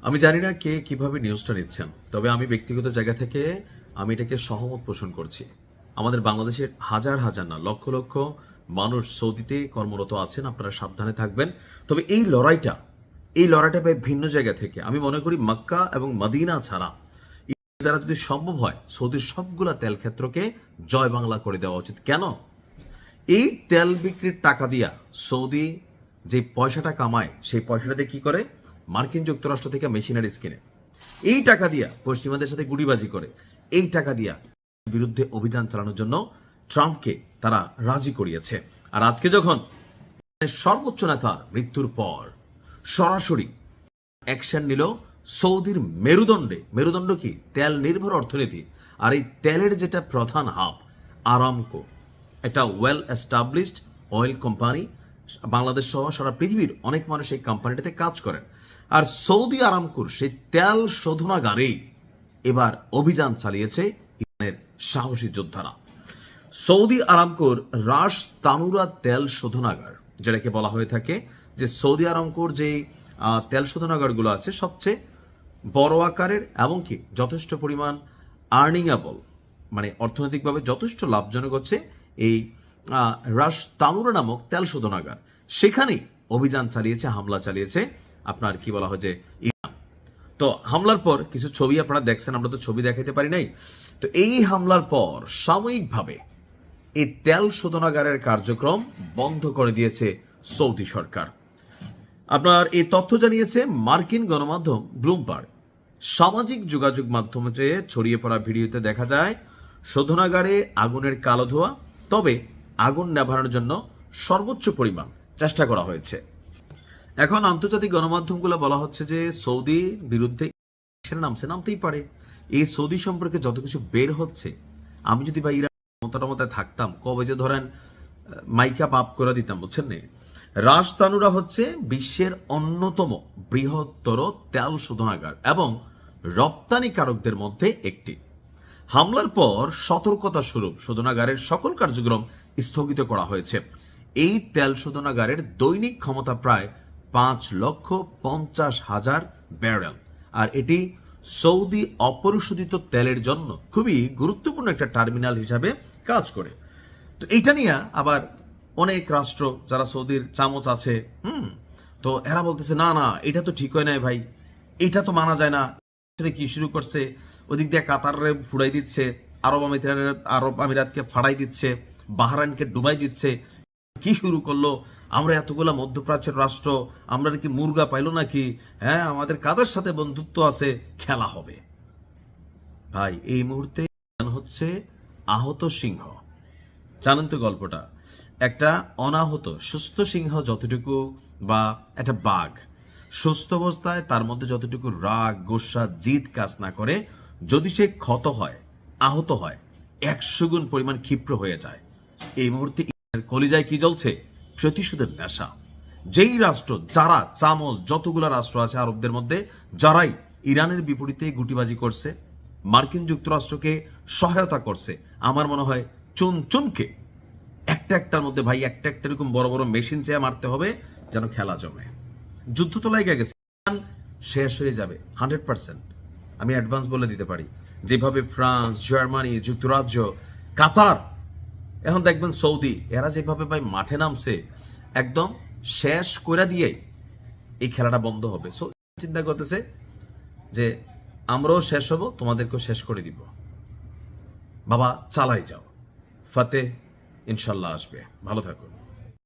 আমি জানি না কে কিভাবে নিউজটা নিচ্ছেন, তবে আমি ব্যক্তিগত জায়গা থেকে আমি এটাকে সহমত পোষণ করছি। আমাদের বাংলাদেশের হাজার হাজার না লক্ষ লক্ষ মানুষ সৌদিতে কর্মরত আছেন, আপনারা সাবধানে থাকবেন। তবে এই লড়াইটা পাই ভিন্ন জায়গা থেকে। আমি মনে করি মক্কা এবং মদিনা ছাড়া দ্বারা যদি সম্ভব হয় সৌদির সবগুলা তেল ক্ষেত্রকে জয় বাংলা করে দেওয়া উচিত। কেন? এই তেল বিক্রির টাকা দিয়া সৌদি যে পয়সাটা কামায়, সেই পয়সাটাতে কি করে? মার্কিন যুক্তরাষ্ট্র থেকে মেশিনারিজ কিনে এই টাকা দিয়া পশ্চিমাদের সাথে গুড়িবাজি করে। এই টাকা দিয়া বিরুদ্ধে অভিযান চালানোর জন্য ট্রাম্পকে তারা রাজি করিয়েছে। আর আজকে যখন সর্বোচ্চ নেতার মৃত্যুর পর সরাসরি অ্যাকশন নিল সৌদির মেরুদণ্ড কি? তেল নির্ভর অর্থনীতি। আর এই তেলের যেটা প্রধান হাব আরামকো, একটা well established oil company, Bangladesh সহ সারা পৃথিবীর অনেক মানুষ এই কোম্পানিটাতে কাজ করেন। আর সৌদি আরামকোর সেই তেল শোধনাগারেই এবার অভিযান চালিয়েছে ইরানের সাহসী যোদ্ধারা। সৌদি আরামকোর রাস তানুরা তেল শোধনাগার, যেটাকে বলা হয়ে থাকে যে সৌদি আরামকোর যে তেল শোধনাগারগুলো আছে সবচেয়ে বড় আকারের এবং কি যথেষ্ট পরিমাণ আর্নিংয়েবল, মানে অর্থনৈতিকভাবে যথেষ্ট লাভজনক হচ্ছে এই রাস তানুরা নামক তেল শোধনাগার। সেখানেই অভিযান চালিয়েছে, হামলা চালিয়েছে আপনার কি বলা হয় যে ইরান। তো হামলার পর কিছু ছবি আপনারা দেখছেন, আমরা তো ছবি দেখাতে পারি নাই। তো এই হামলার পর সাময়িকভাবে এই তেল শোধনাগারের কার্যক্রম বন্ধ করে দিয়েছে সৌদি সরকার। আপনার এই তথ্য জানিয়েছে মার্কিন গণমাধ্যম ব্লুমবার্গ। সামাজিক যোগাযোগ মাধ্যমে ছড়িয়ে পড়া ভিডিওতে দেখা যায় শোধনাগারে আগুনের কালো ধোঁয়া, তবে আগুন নেভানোর জন্য সর্বোচ্চ পরিমাণ চেষ্টা করা হয়েছে। এখন আন্তর্জাতিক গণমাধ্যমগুলো বলা হচ্ছে যে সৌদির বিরুদ্ধে নামতেই পারে। এই সৌদি সম্পর্কে যত কিছু বের হচ্ছে, আমি যদি বা ইরান ক্ষমতায় থাকতাম কবে যে ধরেন মাইকা পাপ করে দিতাম, বুঝছেন না? রাজতানুরা হচ্ছে বিশ্বের অন্যতম বৃহত্তর তেল শোধনাগার এবং রপ্তানিকারকদের মধ্যে একটি। হামলার পর সতর্কতা স্বরূপ শোধনাগারের সকল কার্যক্রম স্থগিত করা হয়েছে। এই তেল শোধনাগারের দৈনিক ক্ষমতা প্রায় 5,50,000 ব্যারেল, আর এটি সৌদি অপরিশোধিত তেলের জন্য খুবই গুরুত্বপূর্ণ একটা টার্মিনাল হিসাবে কাজ করে। তো এইটা নিয়ে আবার অনেক রাষ্ট্র যারা সৌদির চামচ আছে, তো এরা বলতেছে না না এটা তো ঠিক হয় নাই ভাই, এটা তো মানা যায় না। কি শুরু করছে? ওদিক দিয়ে কাতারে ফুড়াই দিচ্ছে, আরব আমিরাতকে ফাড়াই দিচ্ছে, বাহরাইনকে ডুবাই দিচ্ছে। কি শুরু করলো? আমরা এতগুলা মধ্যপ্রাচ্যের রাষ্ট্র, আমরা কি মুরগা পাইলো নাকি? হ্যাঁ, আমাদের কাদের সাথে বন্ধুত্ব আছে, খেলা হবে। ভাই এই মুহূর্তে হচ্ছে আহত সিংহ। জানেন তো গল্পটা? একটা অনাহত সুস্থ সিংহ যতটুকু, বা একটা বাঘ সুস্থ অবস্থায় তার মধ্যে যতটুকু রাগ গোসা জিদ কাজ না করে, যদি সে ক্ষত হয়, আহত হয়, 100 গুণ পরিমাণ ক্ষিপ্র হয়ে যায়। এই মুহূর্তে কলিজায় কি জ্বলছে? প্রতিশোধের নেশা। যেই রাষ্ট্র, যারা চামচ, যতগুলা রাষ্ট্র আছে আরবদের মধ্যে, যারাই ইরানের বিপরীতে গুটিবাজি করছে, মার্কিন যুক্তরাষ্ট্রকে সহায়তা করছে, আমার মনে হয় চুনকে একটার মধ্যে ভাই একটা এরকম বড় বড় মেশিন চেয়ে মারতে হবে যেন খেলা জমে। যুদ্ধ তো লেগে গেছে, শেষ হয়ে যাবে 100%। আমি অ্যাডভান্স বলে দিতে পারি। যেভাবে ফ্রান্স, জার্মানি, যুক্তরাজ্য, কাতার, এখন দেখবেন সৌদি, এরা যেভাবে ভাই মাঠে নামছে একদম শেষ করে দিয়ে এই খেলাটা বন্ধ হবে। সো চিন্তা করতেছে যে আমরাও শেষ হব, তোমাদেরকেও শেষ করে দিব। বাবা চালাই যাও, ফাতে ইনশাল্লাহ আসবে। ভালো থাকুন।